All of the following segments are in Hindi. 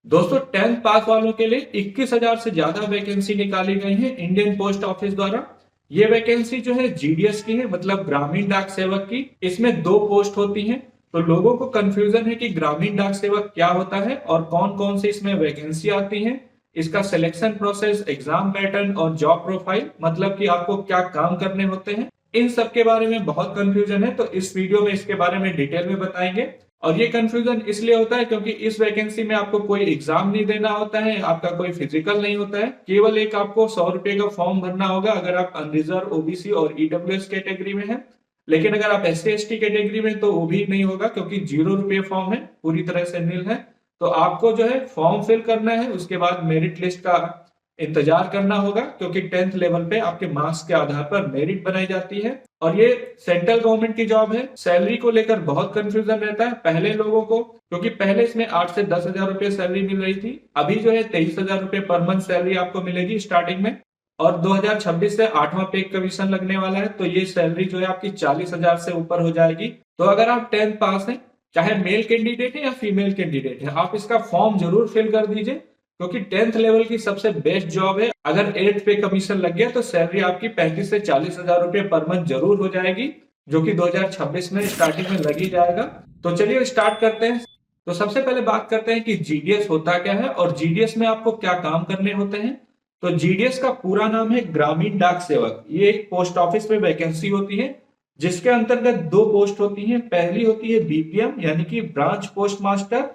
दोस्तों 10th पास वालों के लिए 21,000 से ज्यादा वैकेंसी निकाली गई है इंडियन पोस्ट ऑफिस द्वारा। ये वैकेंसी जो है जीडीएस की है, मतलब ग्रामीण डाक सेवक की। इसमें दो पोस्ट होती हैं। तो लोगों को कंफ्यूजन है कि ग्रामीण डाक सेवक क्या होता है और कौन कौन से इसमें वैकेंसी आती है, इसका सिलेक्शन प्रोसेस, एग्जाम पैटर्न और जॉब प्रोफाइल, मतलब कि आपको क्या काम करने होते हैं। इन सब के बारे में बहुत कंफ्यूजन है, तो इस वीडियो में इसके बारे में डिटेल में बताएंगे। और ये कंफ्यूजन इसलिए होता है क्योंकि इस वैकेंसी में आपको कोई एग्जाम नहीं देना होता है, आपका कोई फिजिकल नहीं होता है, केवल एक आपको 100 रुपए का फॉर्म भरना होगा अगर आप अनरिजर्व, ओबीसी और ईडब्ल्यूएस कैटेगरी में है। लेकिन अगर आप एससी एसटी कैटेगरी में तो वो भी नहीं होगा, क्योंकि 0 रुपये फॉर्म है, पूरी तरह से नील है। तो आपको जो है फॉर्म फिल करना है, उसके बाद मेरिट लिस्ट का इंतजार करना होगा, क्योंकि 10th लेवल पे आपके मार्क्स के आधार पर मेरिट बनाई जाती है। और ये सेंट्रल गवर्नमेंट की जॉब है। सैलरी को लेकर बहुत कंफ्यूजन रहता है पहले लोगों को, क्योंकि पहले इसमें 8 से 10,000 रुपए सैलरी मिल रही थी। अभी जो है 23,000 रुपए पर मंथ सैलरी आपको मिलेगी स्टार्टिंग में। और 2026 से 8वां पे कमीशन लगने वाला है, तो ये सैलरी जो है आपकी 40,000 से ऊपर हो जाएगी। तो अगर आप 10th पास हैं, चाहे मेल कैंडिडेट है या फीमेल कैंडिडेट है, आप इसका फॉर्म जरूर फिल कर दीजिए, क्योंकि 10th लेवल की सबसे बेस्ट जॉब है। अगर 8th पे कमीशन लग गया तो सैलरी आपकी 35 से 40,000 रुपए पर मंथ जरूर हो जाएगी, जो कि 2026 में स्टार्टिंग में लग ही जाएगा। तो चलिए स्टार्ट करते हैं। तो सबसे पहले बात करते हैं कि जीडीएस होता क्या है और जीडीएस में आपको क्या काम करने होते हैं। तो जीडीएस का पूरा नाम है ग्रामीण डाक सेवक। ये एक पोस्ट ऑफिस में वैकेंसी होती है, जिसके अंतर्गत दो पोस्ट होती हैं। पहली होती है बीपीएम यानी कि ब्रांच पोस्ट मास्टर,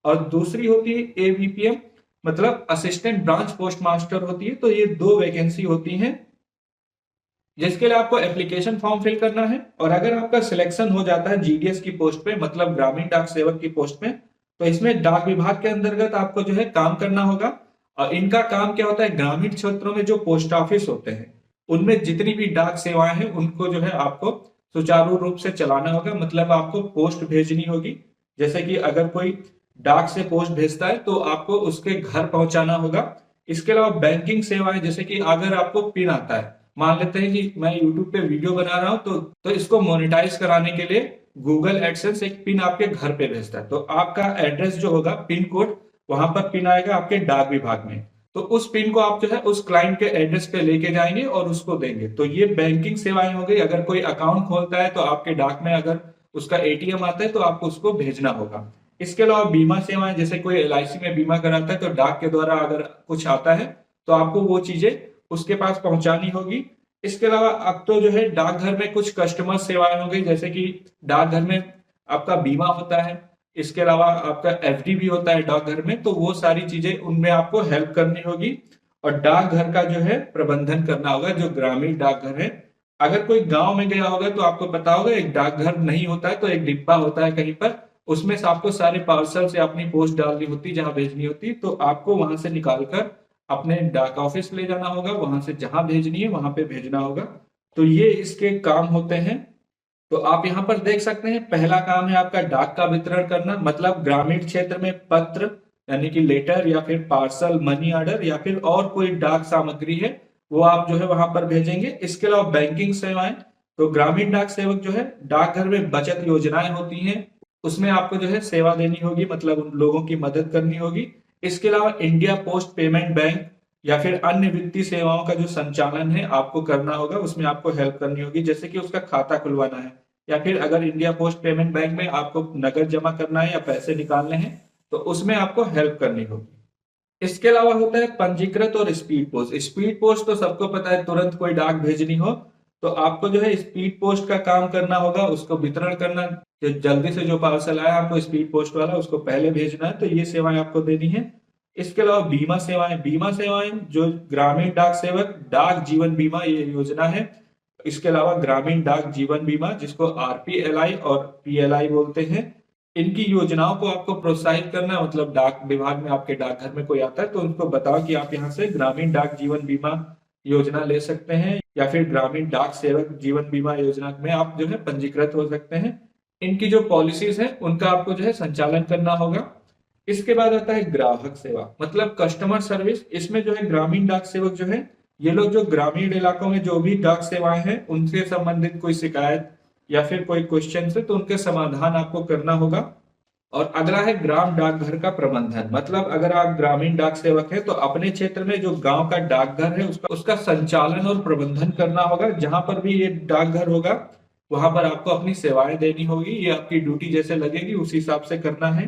और दूसरी होती है एबीपीएम, मतलब असिस्टेंट ब्रांच पोस्ट मास्टर होती है। तो ये दो वैकेंसी होती हैं, जिसके लिए आपको एप्लीकेशन फॉर्म फिल करना है। और अगर आपका सिलेक्शन हो जाता है जीडीएस की पोस्ट पे, मतलब ग्रामीण डाक सेवक की पोस्ट में, तो इसमें डाक विभाग के अंतर्गत आपको जो है काम करना होगा। और इनका काम क्या होता है, ग्रामीण क्षेत्रों में जो पोस्ट ऑफिस होते हैं उनमें जितनी भी डाक सेवाएं हैं उनको जो है आपको सुचारू रूप से चलाना होगा। मतलब आपको पोस्ट भेजनी होगी। जैसे कि अगर कोई डाक से पोस्ट भेजता है तो आपको उसके घर पहुंचाना होगा। इसके अलावा बैंकिंग सेवाएं, जैसे कि अगर आपको पिन आता है, मान लेते हैं कि मैं यूट्यूब पे वीडियो बना रहा हूं, तो इसको मोनेटाइज कराने के लिए गूगल एडसेंस एक पिन आपके घर पे भेजता है। तो आपका एड्रेस जो होगा, पिन कोड, वहां पर पिन आएगा आपके डाक विभाग में। तो उस पिन को आप जो है उस क्लाइंट के एड्रेस पे लेके जाएंगे और उसको देंगे। तो ये बैंकिंग सेवाएं हो गई। अगर कोई अकाउंट खोलता है तो आपके डाक में अगर उसका एटीएम आता है तो आपको उसको भेजना होगा। इसके अलावा बीमा सेवाएं, जैसे कोई एलआईसी में बीमा कराता है तो डाक के द्वारा अगर कुछ आता है तो आपको वो चीजें उसके पास पहुंचानी होगी। इसके अलावा अब तो जो है डाकघर में कुछ कस्टमर सेवाएं हो गई, जैसे कि डाकघर में आपका बीमा होता है, इसके अलावा आपका एफडी भी होता है डाकघर में। तो वो सारी चीजें उनमें आपको हेल्प करनी होगी। और डाकघर का जो है प्रबंधन करना होगा, जो ग्रामीण डाकघर है। अगर कोई गांव में गया होगा तो आपको पता होगा, एक डाकघर नहीं होता है तो एक डिब्बा होता है कहीं पर, उसमें से आपको सारे पार्सल से अपनी पोस्ट डालनी होती, जहां भेजनी होती। तो आपको वहां से निकालकर अपने डाक ऑफिस ले जाना होगा, वहां से जहां भेजनी है वहां पे भेजना होगा। तो ये इसके काम होते हैं। तो आप यहाँ पर देख सकते हैं, पहला काम है आपका डाक का वितरण करना। मतलब ग्रामीण क्षेत्र में पत्र यानी कि लेटर या फिर पार्सल, मनी ऑर्डर या फिर और कोई डाक सामग्री है, वो आप जो है वहां पर भेजेंगे। इसके अलावा बैंकिंग सेवाएं, तो ग्रामीण डाक सेवक जो है डाकघर में बचत योजनाएं होती हैं, उसमें आपको जो है सेवा देनी होगी, मतलब उन लोगों की मदद करनी होगी। इसके अलावा इंडिया पोस्ट पेमेंट बैंक या फिर अन्य वित्तीय सेवाओं का जो संचालन है आपको करना होगा, उसमें आपको हेल्प करनी होगी, जैसे कि उसका खाता खुलवाना है, या फिर अगर इंडिया पोस्ट पेमेंट बैंक में आपको नगद जमा करना है या पैसे निकालने हैं तो उसमें आपको हेल्प करनी होगी। इसके अलावा होता है पंजीकृत और स्पीड पोस्ट। स्पीड पोस्ट तो सबको पता है, तुरंत कोई डाक भेजनी हो तो आपको जो है स्पीड पोस्ट का काम करना होगा, उसको वितरण करना। जल्दी से जो पार्सल आया आपको स्पीड पोस्ट वाला, उसको पहले भेजना है। तो ये सेवाएं आपको देनी है। इसके अलावा बीमा सेवाएं जो ग्रामीण डाक सेवक डाक जीवन बीमा ये योजना है। इसके अलावा ग्रामीण डाक जीवन बीमा, जिसको आरपीएलआई और पीएलआई बोलते हैं, इनकी योजनाओं को आपको प्रोत्साहित करना है। मतलब डाक विभाग में आपके डाकघर में कोई आता है तो उनको बताओ कि आप यहाँ से ग्रामीण डाक जीवन बीमा योजना ले सकते हैं, या फिर ग्रामीण डाक सेवक जीवन बीमा योजना में आप जो है पंजीकृत हो सकते हैं। इनकी जो पॉलिसीज है उनका आपको जो है संचालन करना होगा। इसके बाद आता है ग्राहक सेवा, मतलब कस्टमर सर्विस। इसमें जो है ग्रामीण डाक सेवक जो है, ये लोग जो ग्रामीण इलाकों में जो भी डाक सेवाएं हैं उनसे संबंधित कोई शिकायत या फिर कोई क्वेश्चन है तो उनके समाधान आपको करना होगा। और अगला है ग्राम डाकघर का प्रबंधन, मतलब अगर आप ग्रामीण डाक सेवक हैं तो अपने क्षेत्र में जो गांव का डाकघर है उसका संचालन और प्रबंधन करना होगा। जहां पर भी ये डाकघर होगा वहां पर आपको अपनी सेवाएं देनी होगी, ये आपकी ड्यूटी जैसे लगेगी उस हिसाब से करना है।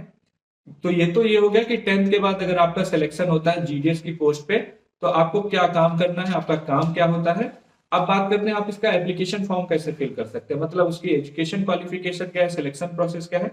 तो ये हो गया कि 10th के बाद अगर आपका सिलेक्शन होता है जीडीएस की पोस्ट पे तो आपको क्या काम करना है, आपका काम क्या होता है। अब बात करते हैं आप इसका एप्लीकेशन फॉर्म कैसे फिल कर सकते हैं, मतलब उसकी एजुकेशन क्वालिफिकेशन क्या है, सिलेक्शन प्रोसेस क्या है।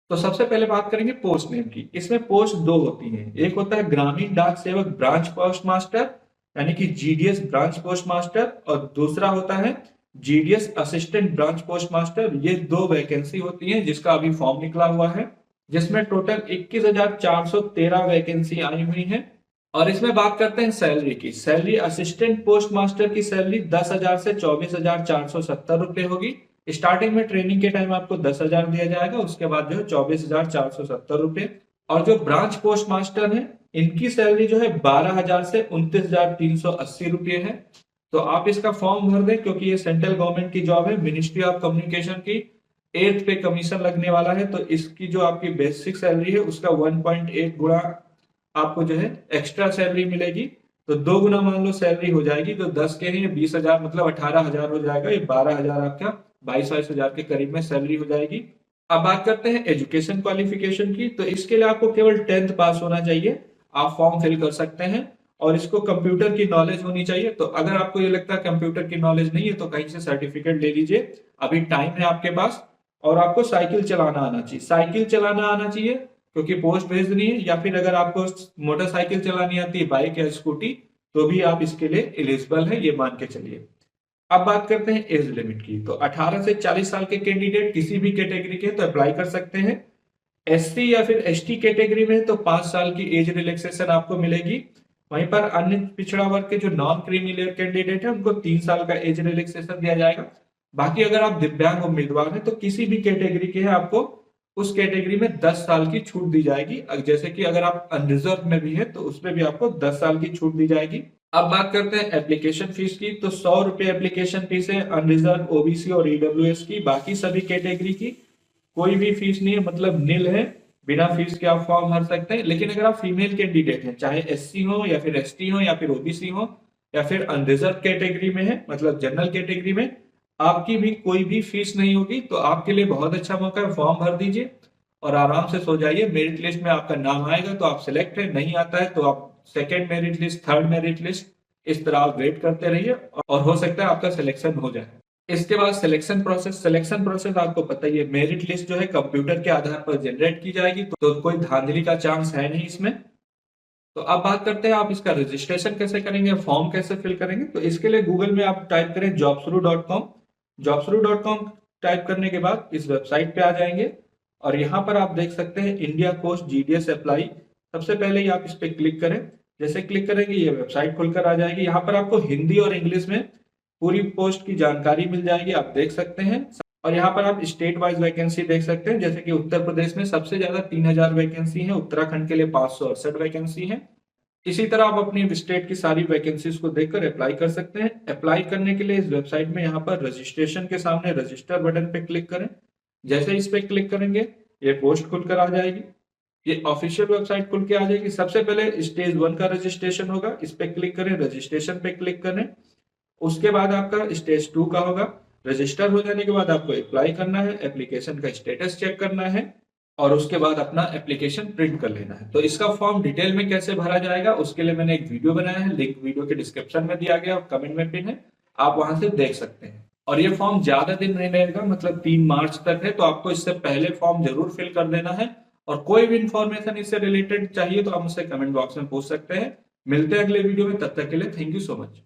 तो सबसे पहले बात करेंगे पोस्ट नेम की। इसमें पोस्ट दो होती हैं, एक होता है ग्रामीण डाक सेवक ब्रांच पोस्ट मास्टर यानी कि जीडीएस ब्रांच पोस्ट मास्टर, और दूसरा होता है GDS assistant branch post master. ये दो वैकेंसी होती हैं जिसका अभी फॉर्म निकला हुआ है, जिसमें टोटल 21,413 वैकेंसी आई हुई है। और इसमें बात करते हैं सैलरी की। सैलरी असिस्टेंट पोस्ट मास्टर की सैलरी 10,000 से 24,470 रुपए होगी। स्टार्टिंग में ट्रेनिंग के टाइम आपको 10,000 दिया जाएगा, उसके बाद जो है 24,470 रुपए। और जो ब्रांच पोस्ट मास्टर है इनकी सैलरी जो है 12,000 से 29,380 रुपये है। तो आप इसका फॉर्म भर दें क्योंकि ये सेंट्रल गवर्नमेंट की जॉब है, मिनिस्ट्री ऑफ कम्युनिकेशन की। 8th पे कमीशन लगने वाला है, तो इसकी जो आपकी बेसिक सैलरी है उसका 1.8 गुना आपको जो है एक्स्ट्रा सैलरी मिलेगी। तो 2 गुना मान लो सैलरी हो जाएगी, तो 10 के हैं 20,000 मतलब 18,000 हो जाएगा। ये 12,000 आपका 22,000 के करीब में सैलरी हो जाएगी। अब बात करते हैं एजुकेशन क्वालिफिकेशन की। तो इसके लिए आपको केवल 10th पास होना चाहिए, आप फॉर्म फिल कर सकते हैं। और इसको कंप्यूटर की नॉलेज होनी चाहिए। तो अगर आपको ये लगता है कंप्यूटर की नॉलेज नहीं है तो कहीं से सर्टिफिकेट ले लीजिए, अभी टाइम है आपके पास। और आपको साइकिल चलाना आना चाहिए, साइकिल चलाना आना चाहिए क्योंकि पोस्ट भेजनी है। या फिर अगर आपको मोटरसाइकिल चलानी आती है, बाइक या स्कूटी, तो भी आप इसके लिए एलिजिबल है, ये मान के चलिए। अब बात करते हैं एज लिमिट की। तो 18 से 40 साल के कैंडिडेट किसी भी कैटेगरी के तो अप्लाई कर सकते हैं। एससी या फिर एसटी कैटेगरी में तो 5 साल की एज रिलैक्सेशन आपको मिलेगी। वहीं पर अन्य पिछड़ा वर्ग के जो नॉन क्रीमी लेयर कैंडिडेट है उनको 3 साल का एज रिलैक्सेशन दिया जाएगा। बाकी अगर आप दिव्यांग उम्मीदवार हैं तो किसी भी कैटेगरी के हैं आपको उस कैटेगरी में 10 साल की छूट दी जाएगी। जैसे कि अगर आप अनरिजर्व में भी है तो उसमें भी आपको 10 साल की छूट दी जाएगी। अब बात करते हैं एप्लीकेशन फीस की। तो 100 रुपए एप्लीकेशन फीस है अनरिजर्व, ओबीसी और ईडब्ल्यूएस की। बाकी सभी कैटेगरी की कोई भी फीस नहीं है, मतलब निल है, बिना फीस के आप फॉर्म भर सकते हैं। लेकिन अगर आप फीमेल कैंडिडेट हैं, चाहे एससी हो या फिर एसटी हो या फिर ओबीसी हो या फिर अनरिजर्व कैटेगरी में है, मतलब जनरल कैटेगरी में, आपकी भी कोई भी फीस नहीं होगी। तो आपके लिए बहुत अच्छा मौका है, फॉर्म भर दीजिए और आराम से सो जाइए। मेरिट लिस्ट में आपका नाम आएगा तो आप सिलेक्ट है, नहीं आता है तो आप second merit list, third merit list, इस तरह आप वेट करते रहिए और हो सकता है आपका सिलेक्शन हो जाए। इसके बाद सिलेक्शन प्रोसेस आपको पता ही है, मेरिट लिस्ट जो है कंप्यूटर के आधार पर जनरेट की जाएगी, तो कोई धांधली का चांस है नहीं इसमें। तो अब बात करते हैं आप इसका रजिस्ट्रेशन कैसे करेंगे, फॉर्म कैसे फिल करेंगे। तो इसके लिए गूगल में आप टाइप करें jobsru.com। jobsru.com टाइप करने के बाद इस वेबसाइट पे आ जाएंगे और यहाँ पर आप देख सकते हैं इंडिया पोस्ट जीडीएस अप्लाई। सबसे पहले ही आप इस पे क्लिक करें। जैसे क्लिक करेंगे ये वेबसाइट खुलकर आ जाएगी। यहाँ पर आपको हिंदी और इंग्लिश में पूरी पोस्ट की जानकारी मिल जाएगी, आप देख सकते हैं। और यहाँ पर आप स्टेट वाइज वैकेंसी देख सकते हैं, जैसे कि उत्तर प्रदेश में सबसे ज्यादा 3,000 वैकेंसी है, उत्तराखंड के लिए 568 वैकेंसी है। इसी तरह आप अपनी स्टेट की सारी वैकेंसीज को देखकर अप्लाई कर सकते हैं। अप्लाई करने के लिए इस वेबसाइट में यहाँ पर रजिस्ट्रेशन के सामने रजिस्टर बटन पे क्लिक करें। जैसे इस पे क्लिक करेंगे ये पोस्ट खुलकर आ जाएगी, ये ऑफिशियल वेबसाइट खुल के आ जाएगी। सबसे पहले स्टेज 1 का रजिस्ट्रेशन होगा, इस पे क्लिक करें, रजिस्ट्रेशन पे क्लिक करें। उसके बाद आपका स्टेज 2 का होगा। रजिस्टर हो जाने के बाद आपको अप्लाई करना है, एप्लीकेशन का स्टेटस चेक करना है और उसके बाद अपना एप्लीकेशन प्रिंट कर लेना है। तो इसका फॉर्म डिटेल में कैसे भरा जाएगा उसके लिए मैंने एक वीडियो बनाया है, लिंक वीडियो के डिस्क्रिप्शन में दिया गया और कमेंट में पिन है, आप वहां से देख सकते हैं। और ये फॉर्म ज्यादा दिन नहीं रहेगा, मतलब 3 मार्च तक है, तो आपको इससे पहले फॉर्म जरूर फिल कर देना है। और कोई भी इंफॉर्मेशन इससे रिलेटेड चाहिए तो आप मुझसे कमेंट बॉक्स में पूछ सकते हैं। मिलते हैं अगले वीडियो में, तब तक के लिए थैंक यू सो मच।